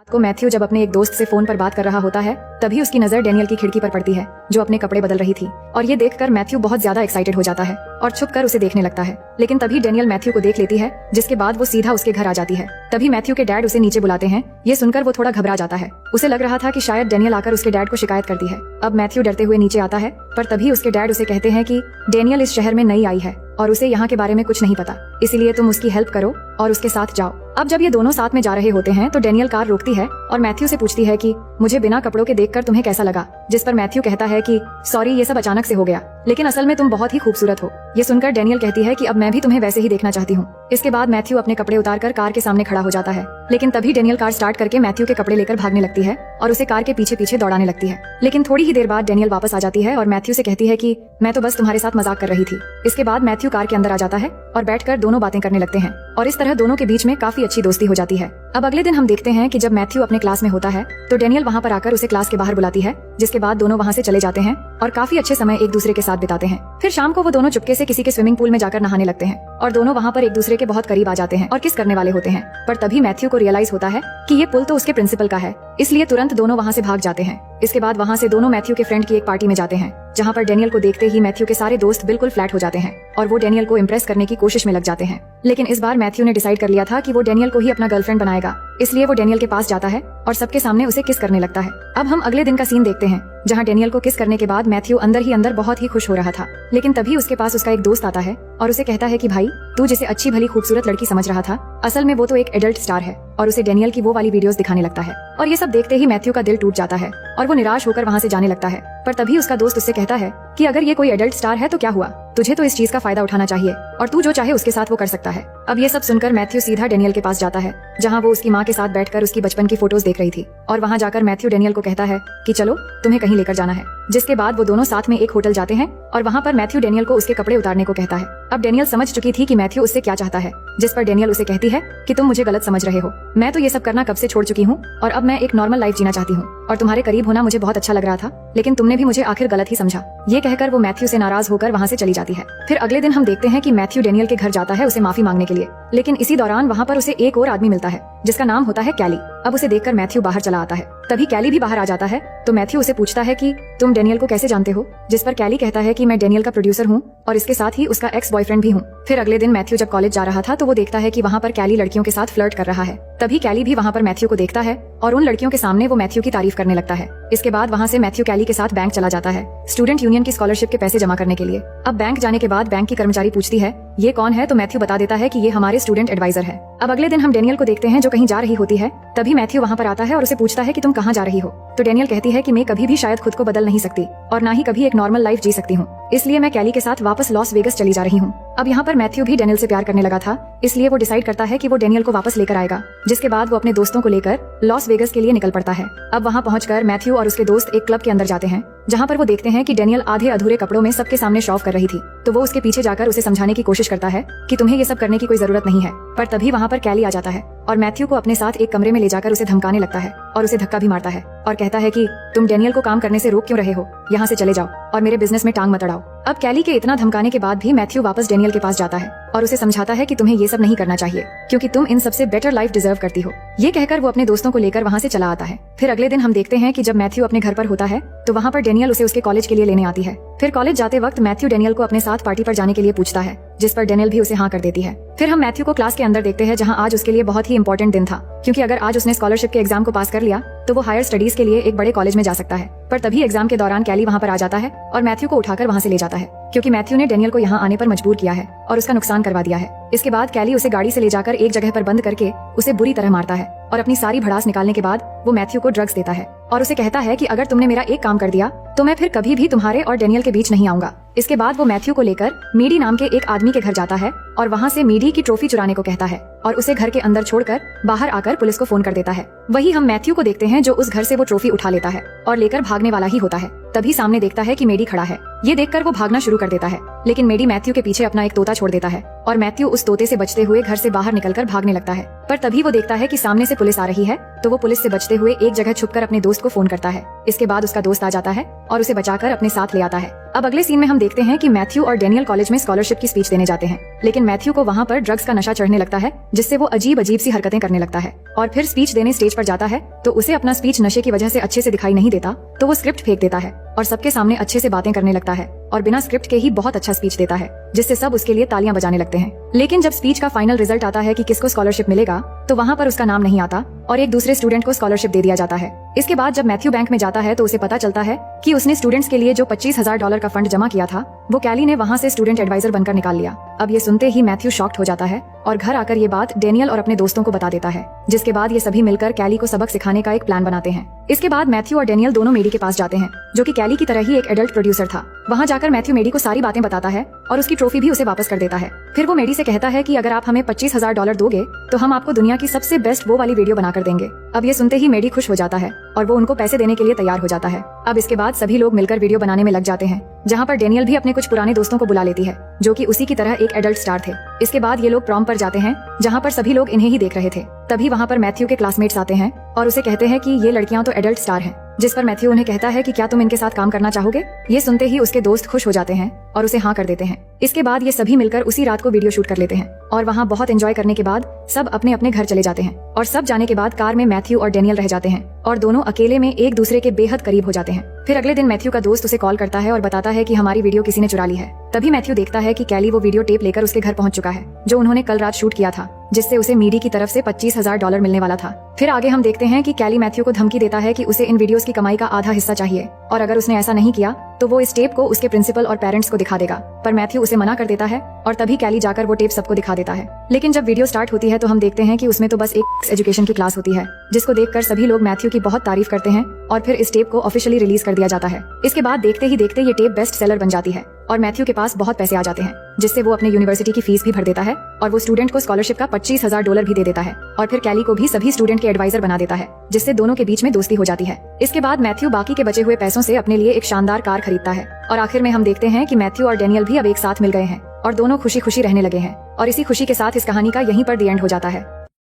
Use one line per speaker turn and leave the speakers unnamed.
रात को मैथ्यू जब अपने एक दोस्त से फोन पर बात कर रहा होता है तभी उसकी नजर डेनियल की खिड़की पर पड़ती है जो अपने कपड़े बदल रही थी और ये देखकर मैथ्यू बहुत ज्यादा एक्साइटेड हो जाता है और छुपकर उसे देखने लगता है। लेकिन तभी डेनियल मैथ्यू को देख लेती है जिसके बाद वो सीधा उसके घर आ जाती है। तभी मैथ्यू के डैड उसे नीचे बुलाते हैं। ये सुनकर वो थोड़ा घबरा जाता है। उसे लग रहा था कि शायद डेनियल आकर उसके डैड को शिकायत कर दी है। अब मैथ्यू डरते हुए नीचे आता है पर तभी उसके डैड उसे कहते हैं कि डेनियल इस शहर में नई आई है और उसे यहाँ के बारे में कुछ नहीं पता, इसीलिए तुम उसकी हेल्प करो और उसके साथ जाओ। अब जब ये दोनों साथ में जा रहे होते हैं तो डेनियल कार रोकती है और मैथ्यू से पूछती है कि मुझे बिना कपड़ों के देखकर तुम्हें कैसा लगा, जिस पर मैथ्यू कहता है कि सॉरी ये सब अचानक से हो गया, लेकिन असल में तुम बहुत ही खूबसूरत हो। ये सुनकर डेनियल कहती है कि अब मैं भी तुम्हें वैसे ही देखना चाहती हूँ। इसके बाद मैथ्यू अपने कपड़े उतारकर कार के सामने खड़ा हो जाता है, लेकिन तभी डेनियल कार स्टार्ट करके मैथ्यू के कपड़े लेकर भागने लगती है और उसे कार के पीछे पीछे दौड़ाने लगती है। लेकिन थोड़ी ही देर बाद डेनियल वापस आ जाती है और मैथ्यू से कहती है कि मैं तो बस तुम्हारे साथ मजाक कर रही थी। इसके बाद मैथ्यू कार के अंदर आ जाता है और बैठकर दोनों बातें करने लगते हैं और इस तरह दोनों के बीच में काफी अच्छी दोस्ती हो जाती है। अब अगले दिन हम देखते हैं कि जब मैथ्यू अपने क्लास में होता है तो डेनियल वहाँ पर आकर उसे क्लास के बाहर बुलाती है, जिसके बाद दोनों वहाँ से चले जाते हैं और काफी अच्छे समय एक दूसरे के साथ बिताते हैं। फिर शाम को वो दोनों चुपके से किसी के स्विमिंग पूल में जाकर नहाने लगते हैं और दोनों वहाँ पर एक दूसरे के बहुत करीब आ जाते हैं और किस करने वाले होते हैं। पर तभी मैथ्यू को रियलाइज होता है कि ये पुल तो उसके प्रिंसिपल का है, इसलिए तुरंत दोनों वहाँ से भाग जाते हैं। इसके बाद वहाँ से दोनों मैथ्यू के फ्रेंड की एक पार्टी में जाते हैं जहाँ पर डेनियल को देखते ही मैथ्यू के सारे दोस्त बिल्कुल फ्लैट हो जाते हैं और वो डेनियल को इम्प्रेस करने की कोशिश में लग जाते हैं। लेकिन इस बार मैथ्यू ने डिसाइड कर लिया था कि वो डेनियल को ही अपना गर्लफ्रेंड बनाएगा, इसलिए वो डेनियल के पास जाता है और सबके सामने उसे किस करने लगता है। अब हम अगले दिन का सीन देखते हैं जहाँ डेनियल को किस करने के बाद मैथ्यू अंदर ही अंदर बहुत ही खुश हो रहा था। लेकिन तभी उसके पास उसका एक दोस्त आता है और उसे कहता है कि भाई तू जिसे अच्छी भली खूबसूरत लड़की समझ रहा था, असल में वो तो एक एडल्ट स्टार है, और उसे डेनियल की वो वाली वीडियोस दिखाने लगता है। और ये सब देखते ही मैथ्यू का दिल टूट जाता है और वो निराश होकर वहाँ से जाने लगता है। पर तभी उसका दोस्त उससे कहता है कि अगर ये कोई एडल्ट स्टार है तो क्या हुआ, तुझे तो इस चीज का फायदा उठाना चाहिए और तू जो चाहे उसके साथ वो कर सकता है। अब ये सब सुनकर मैथ्यू सीधा डेनियल के पास जाता है जहाँ वो उसकी माँ के साथ बैठकर उसकी बचपन की फोटोज देख रही थी और वहाँ जाकर मैथ्यू डेनियल को कहता है कि चलो तुम्हें कहीं लेकर जाना है। जिसके बाद वो दोनों साथ में एक होटल जाते हैं और वहाँ पर मैथ्यू डेनियल को उसके कपड़े उतारने को कहता है। अब डेनियल समझ चुकी थी कि मैथ्यू उससे क्या चाहता है, जिस पर डेनियल उसे कहती है कि तुम मुझे गलत समझ रहे हो, मैं तो ये सब करना कब से छोड़ चुकी हूँ और अब मैं एक नॉर्मल लाइफ जीना चाहती हूँ और तुम्हारे करीब होना मुझे बहुत अच्छा लग रहा था, लेकिन तुमने भी मुझे आखिर गलत ही समझा। ये कहकर वो मैथ्यू से नाराज होकर वहाँ से चली जाती है। फिर अगले दिन हम देखते हैं कि मैथ्यू डेनियल के घर जाता है उसे माफी मांगने के लिए, लेकिन इसी दौरान वहाँ पर उसे एक और आदमी मिलता है जिसका नाम होता है कैली। अब उसे देखकर मैथ्यू बाहर चला आता है। तभी कैली भी बाहर आ जाता है तो मैथ्यू उसे पूछता है कि तुम डेनियल को कैसे जानते हो, जिस पर कैली कहता है कि मैं डेनियल का प्रोड्यूसर हूँ और इसके साथ ही उसका एक्स बॉयफ्रेंड भी हूँ। फिर अगले दिन मैथ्यू जब कॉलेज जा रहा था तो वो देखता है कि वहाँ पर कैली लड़कियों के साथ फ्लर्ट कर रहा है। तभी कैली भी वहाँ पर मैथ्यू को देखता है और उन लड़कियों के सामने वो मैथ्यू की तारीफ करने लगता है। इसके बाद वहाँ से मैथ्यू कैली के साथ बैंक चला जाता है स्टूडेंट यूनियन की स्कॉलरशिप के पैसे जमा करने के लिए। अब बैंक जाने के बाद बैंक की कर्मचारी पूछती है ये कौन है, तो मैथ्यू बता देता है कि ये हमारे स्टूडेंट एडवाइजर है। अब अगले दिन हम डेनियल को देखते हैं जो कहीं जा रही होती है। तभी मैथ्यू वहाँ पर आता है और उसे पूछता है कि तुम कहाँ जा रही हो, तो डेनियल कहती है कि मैं कभी भी शायद खुद को बदल नहीं सकती और ना ही कभी एक नॉर्मल लाइफ जी सकती हूँ, इसलिए मैं कैली के साथ वापस लॉस वेगस चली जा रही हूँ। अब यहाँ पर मैथ्यू भी डेनियल से प्यार करने लगा था, इसलिए वो डिसाइड करता है कि वो डेनियल को वापस लेकर आएगा, जिसके बाद वो अपने दोस्तों को लेकर लॉस वेगस के लिए निकल पड़ता है। अब वहाँ पहुंचकर मैथ्यू और उसके दोस्त एक क्लब के अंदर जाते हैं जहाँ पर वो देखते हैं कि डेनियल आधे अधूरे कपड़ों में सबके सामने शो ऑफ कर रही थी, तो वो उसके पीछे जाकर उसे समझाने की कोशिश करता है कि तुम्हें ये सब करने की कोई जरूरत नहीं है। पर तभी वहाँ पर कैली आ जाता है और मैथ्यू को अपने साथ एक कमरे में ले जाकर उसे धमकाने लगता है और उसे धक्का भी मारता है और कहता है कि तुम डेनियल को काम करने से रोक क्यों रहे हो, यहाँ से चले जाओ और मेरे बिजनेस में टांग मत अड़ाओ। अब कैली के इतना धमकाने के बाद भी मैथ्यू वापस डेनियल के पास जाता है और उसे समझाता है कि तुम्हें ये सब नहीं करना चाहिए क्योंकि तुम इन सबसे बेटर लाइफ डिजर्व करती हो। ये कहकर वो अपने दोस्तों को लेकर वहाँ से चला आता है। फिर अगले दिन हम देखते हैं कि जब मैथ्यू अपने घर पर होता है तो वहाँ पर डेनियल उसे उसके कॉलेज के लिए लेने आती है। फिर कॉलेज जाते वक्त मैथ्यू डेनियल को अपने साथ पार्टी पर जाने के लिए पूछता है, जिस पर डेनियल भी उसे हाँ कर देती है। फिर हम मैथ्यू को क्लास के अंदर देखते हैं जहाँ आज उसके लिए बहुत ही इंपॉर्टेंट दिन था, क्योंकि अगर आज उसने स्कॉलरशिप के एग्जाम को पास कर लिया तो वो हायर स्टडीज के लिए एक बड़े कॉलेज में जा सकता है। पर तभी एग्जाम के दौरान कैली वहाँ पर आ जाता है और मैथ्यू को उठाकर वहाँ से ले जाता है, क्योंकि मैथ्यू ने डेनियल को यहाँ आने पर मजबूर किया है और उसका नुकसान करवा दिया है। इसके बाद कैली उसे गाड़ी से ले जाकर एक जगह पर बंद करके उसे बुरी तरह मारता है और अपनी सारी भड़ास निकालने के बाद वो मैथ्यू को ड्रग्स देता है और उसे कहता है कि अगर तुमने मेरा एक काम कर दिया तो मैं फिर कभी भी तुम्हारे और डेनियल के बीच नहीं आऊंगा। इसके बाद वो मैथ्यू को लेकर मीडी नाम के एक आदमी के घर जाता है और वहाँ से मीडी की ट्रॉफी चुराने को कहता है और उसे घर के अंदर छोड़कर बाहर आकर पुलिस को फोन कर देता है। वही हम मैथ्यू को देखते हैं जो उस घर से वो ट्रॉफी उठा लेता है और लेकर भागने वाला ही होता है। तभी सामने देखता है कि मेडी खड़ा है। ये देखकर वो भागना शुरू कर देता है, लेकिन मेडी मैथ्यू के पीछे अपना एक तोता छोड़ देता है और मैथ्यू उस तोते से बचते हुए घर से बाहर निकलकर भागने लगता है। पर तभी वो देखता है कि सामने से पुलिस आ रही है, तो वो पुलिस से बचते हुए एक जगह छुपकर अपने दोस्त को फोन करता है। इसके बाद उसका दोस्त आ जाता है और उसे बचाकर अपने साथ ले आता है। अब अगले सीन में हम देखते हैं कि मैथ्यू और डेनियल कॉलेज में स्कॉलरशिप की स्पीच देने जाते हैं, लेकिन मैथ्यू को वहाँ पर ड्रग्स का नशा चढ़ने लगता है, जिससे वो अजीब अजीब सी हरकतें करने लगता है। और फिर स्पीच देने स्टेज पर जाता है तो उसे अपना स्पीच नशे की वजह से अच्छे से दिखाई नहीं देता, तो वो स्क्रिप्ट फेंक देता है और सबके सामने अच्छे से बातें करने लगता है और बिना स्क्रिप्ट के ही बहुत अच्छा स्पीच देता है, जिससे सब उसके लिए तालियां बजाने लगते हैं। लेकिन जब स्पीच का फाइनल रिजल्ट आता है कि किसको स्कॉलरशिप मिलेगा, तो वहाँ पर उसका नाम नहीं आता और एक दूसरे स्टूडेंट को स्कॉलरशिप दे दिया जाता है। इसके बाद जब मैथ्यू बैंक में जाता है तो उसे पता चलता है कि उसने स्टूडेंट्स के लिए जो $25,000 का फंड जमा किया था, वो कैली ने वहाँ से स्टूडेंट एडवाइजर बनकर निकाल लिया। अब ये सुनते ही मैथ्यू शॉक्ड हो जाता है और घर आकर ये बात डेनियल और अपने दोस्तों को बता देता है, जिसके बाद ये सभी मिलकर कैली को सबक सिखाने का एक प्लान बनाते हैं। इसके बाद मैथ्यू और डेनियल दोनों मेडी के पास जाते हैं, जो कि कैली की तरह ही एक एडल्ट प्रोड्यूसर था। वहाँ जाकर मैथ्यू मेडी को सारी बातें बताता है और उसकी ट्रॉफी भी उसे वापस कर देता है। फिर वो मेडी से कहता है कि अगर आप हमें $25,000 दोगे तो हम आपको दुनिया की सबसे बेस्ट वो वाली वीडियो बनाकर देंगे। अब ये सुनते ही मेडी खुश हो जाता है और वो उनको पैसे देने के लिए तैयार हो जाता है। अब इसके बाद सभी लोग मिलकर वीडियो बनाने में लग जाते हैं, जहाँ पर डेनियल भी अपने कुछ पुराने दोस्तों को बुला लेती है, जो कि उसी की तरह एक एडल्ट स्टार थे। इसके बाद ये लोग प्रॉम पर जाते हैं, जहाँ पर सभी लोग इन्हें ही देख रहे थे। तभी वहाँ पर मैथ्यू के क्लासमेट्स आते हैं और उसे कहते हैं कि ये लड़कियां तो एडल्ट स्टार हैं, जिस पर मैथ्यू उन्हें कहता है कि क्या तुम इनके साथ काम करना चाहोगे। ये सुनते ही उसके दोस्त खुश हो जाते हैं और उसे हाँ कर देते हैं। इसके बाद ये सभी मिलकर उसी रात को वीडियो शूट कर लेते हैं और वहाँ बहुत एंजॉय करने के बाद सब अपने अपने घर चले जाते हैं। और सब जाने के बाद कार में मैथ्यू और डेनियल रह जाते हैं और दोनों अकेले में एक दूसरे के बेहद करीब हो जाते हैं। फिर अगले दिन मैथ्यू का दोस्त उसे कॉल करता है और बताता है कि हमारी वीडियो किसी ने चुरा ली है। तभी मैथ्यू देखता है कि कैली वो वीडियो टेप लेकर उसके घर पहुंच चुका है, जो उन्होंने कल रात शूट किया था, जिससे उसे मीडी की तरफ से $25,000 मिलने वाला था। फिर आगे हम देखते हैं कि कैली मैथ्यू को धमकी देता है कि उसे इन वीडियोस की कमाई का आधा हिस्सा चाहिए और अगर उसने ऐसा नहीं किया तो वो इस टेप को उसके प्रिंसिपल और पेरेंट्स को दिखा देगा। पर मैथ्यू उसे मना कर देता है और तभी कैली जाकर वो टेप सबको दिखा देता है। लेकिन जब वीडियो स्टार्ट होती है तो हम देखते हैं कि उसमें तो बस एक एजुकेशन की क्लास होती है, जिसको देखकर सभी लोग मैथ्यू की बहुत तारीफ करते हैं और फिर इस टेप को ऑफिशियली रिलीज कर दिया जाता है। इसके बाद देखते ही देखते ये टेप बेस्ट सेलर बन जाती है और मैथ्यू के पास बहुत पैसे आ जाते हैं, जिससे वो अपने यूनिवर्सिटी की फीस भी भर देता है और वो स्टूडेंट को स्कॉलरशिप का $25,000 भी दे देता है और फिर कैली को भी सभी स्टूडेंट के एडवाइजर बना देता है, जिससे दोनों के बीच में दोस्ती हो जाती है। इसके बाद मैथ्यू बाकी के बचे हुए पैसों से अपने लिए एक शानदार कार खरीदता है और आखिर में हम देखते हैं कि मैथ्यू और डेनियल भी अब एक साथ मिल गए हैं और दोनों खुशी खुशी रहने लगे हैं। और इसी खुशी के साथ इस कहानी का यहीं पर द एंड हो जाता है।